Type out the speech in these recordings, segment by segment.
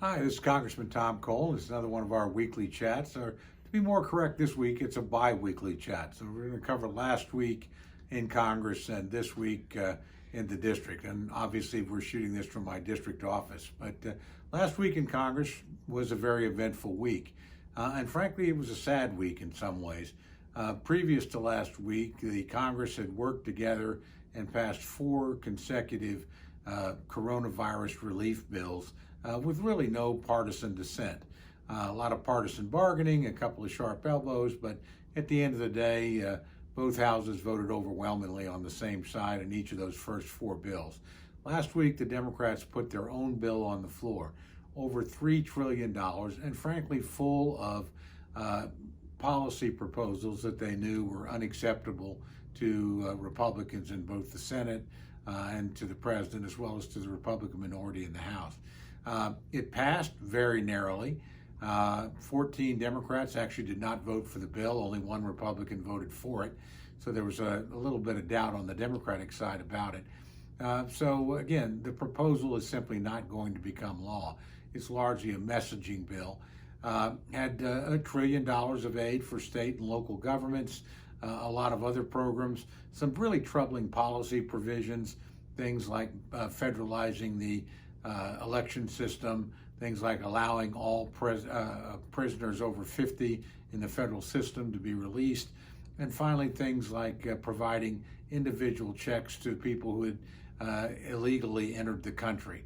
Hi, this is Congressman Tom Cole. It's another one of our weekly chats. Or to be more correct, this week it's a bi-weekly chat. So we're going to cover last week in Congress and this week in the district. And obviously we're shooting this from my district office. But last week in Congress was a very eventful week. And frankly, it was a sad week in some ways. Previous to last week, the Congress had worked together and passed four consecutive coronavirus relief bills with really no partisan dissent. A lot of partisan bargaining, a couple of sharp elbows, but at the end of the day, both houses voted overwhelmingly on the same side in each of those first four bills. Last week, the Democrats put their own bill on the floor, over $3 trillion, and frankly, full of policy proposals that they knew were unacceptable to Republicans in both the Senate and to the president, as well as to the Republican minority in the House. It passed very narrowly. 14 Democrats actually did not vote for the bill. Only one Republican voted for it. So there was a little bit of doubt on the Democratic side about it. So again, the proposal is simply not going to become law. It's largely a messaging bill. Had $1 trillion of aid for state and local governments, a lot of other programs, some really troubling policy provisions, things like federalizing the election system, things like allowing all prisoners over 50 in the federal system to be released, and finally things like providing individual checks to people who had illegally entered the country.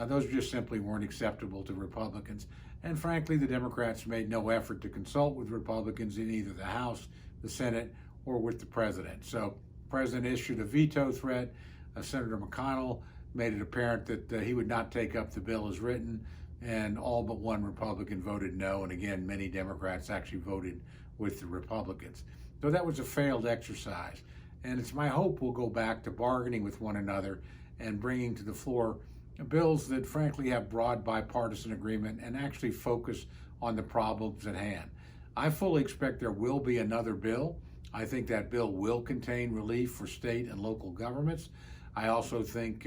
Those just simply weren't acceptable to Republicans. And frankly, the Democrats made no effort to consult with Republicans in either the House, the Senate, or with the president. So the president issued a veto threat. Senator McConnell made it apparent that he would not take up the bill as written, and all but one Republican voted no. And again, many Democrats actually voted with the Republicans. So that was a failed exercise. And it's my hope we'll go back to bargaining with one another and bringing to the floor bills that frankly have broad bipartisan agreement and actually focus on the problems at hand. I fully expect there will be another bill. I think that bill will contain relief for state and local governments. I also think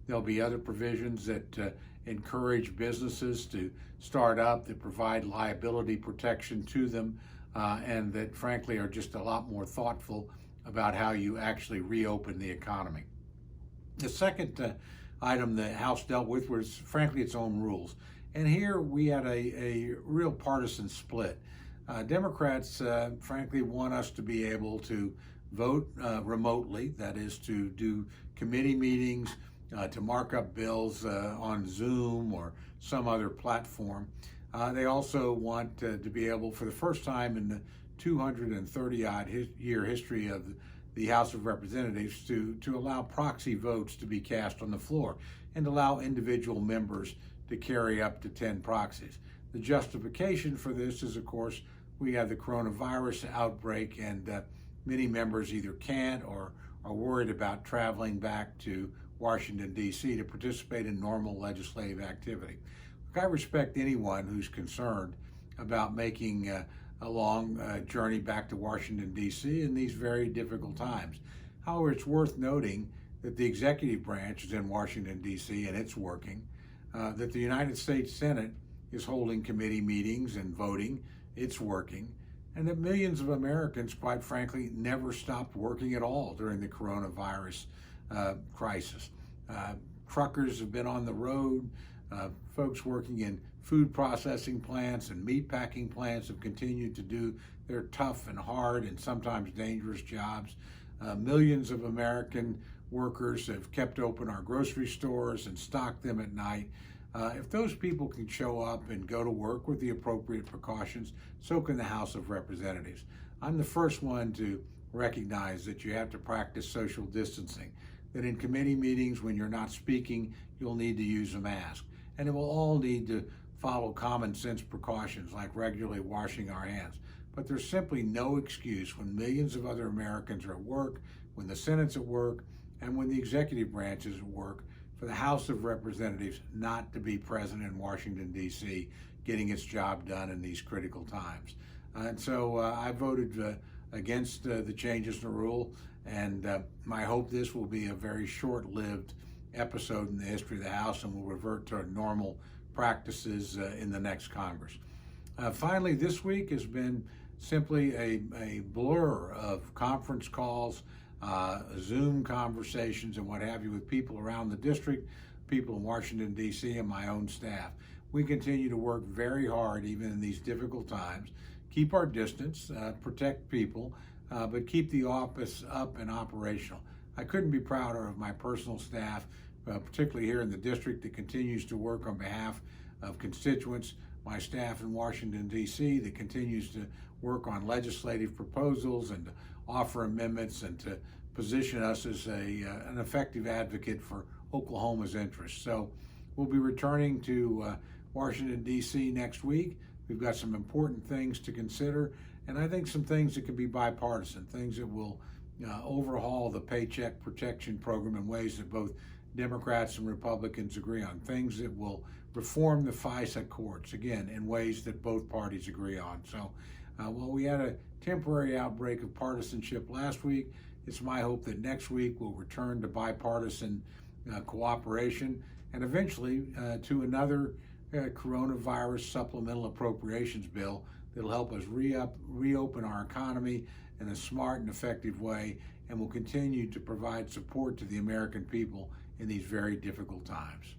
there'll be other provisions that encourage businesses to start up, that provide liability protection to them, and that frankly are just a lot more thoughtful about how you actually reopen the economy. The second item the House dealt with was frankly its own rules. And here we had a real partisan split. Democrats frankly want us to be able to vote remotely, that is to do committee meetings, to mark up bills on Zoom or some other platform. They also want to be able, for the first time in the 230-odd year history of the House of Representatives, to allow proxy votes to be cast on the floor and allow individual members to carry up to 10 proxies. The justification for this is, of course, we have the coronavirus outbreak, and many members either can't or are worried about traveling back to Washington, D.C. to participate in normal legislative activity. Look, I respect anyone who's concerned about making a long journey back to Washington, D.C. in these very difficult times. However, it's worth noting that the executive branch is in Washington, D.C. and it's working, that the United States Senate is holding committee meetings and voting, it's working, and that millions of Americans, quite frankly, never stopped working at all during the coronavirus crisis. Truckers have been on the road, folks working in food processing plants and meat packing plants have continued to do their tough and hard and sometimes dangerous jobs. Millions of American workers have kept open our grocery stores and stocked them at night. If those people can show up and go to work with the appropriate precautions, so can the House of Representatives. I'm the first one to recognize that you have to practice social distancing, that in committee meetings when you're not speaking, you'll need to use a mask. And it will all need to follow common sense precautions like regularly washing our hands. But there's simply no excuse when millions of other Americans are at work, when the Senate's at work, and when the executive branch is at work, for the House of Representatives not to be present in Washington, D.C., getting its job done in these critical times. And so I voted against the changes in the rule, and my hope this will be a very short-lived episode in the history of the House and will revert to a normal practices in the next Congress. Finally, this week has been simply a blur of conference calls, Zoom conversations, and what have you with people around the district, people in Washington, D.C., and my own staff. We continue to work very hard, even in these difficult times, keep our distance, protect people, but keep the office up and operational. I couldn't be prouder of my personal staff, particularly here in the district, that continues to work on behalf of constituents, my staff in Washington, D.C., that continues to work on legislative proposals and to offer amendments and to position us as an effective advocate for Oklahoma's interests. So we'll be returning to Washington, D.C. next week. We've got some important things to consider, and I think some things that can be bipartisan, things that will overhaul the Paycheck Protection Program in ways that both Democrats and Republicans agree on, things that will reform the FISA courts, again, in ways that both parties agree on. So while we had a temporary outbreak of partisanship last week, it's my hope that next week we'll return to bipartisan cooperation and eventually to another coronavirus supplemental appropriations bill that'll help us reopen our economy in a smart and effective way, and will continue to provide support to the American people in these very difficult times.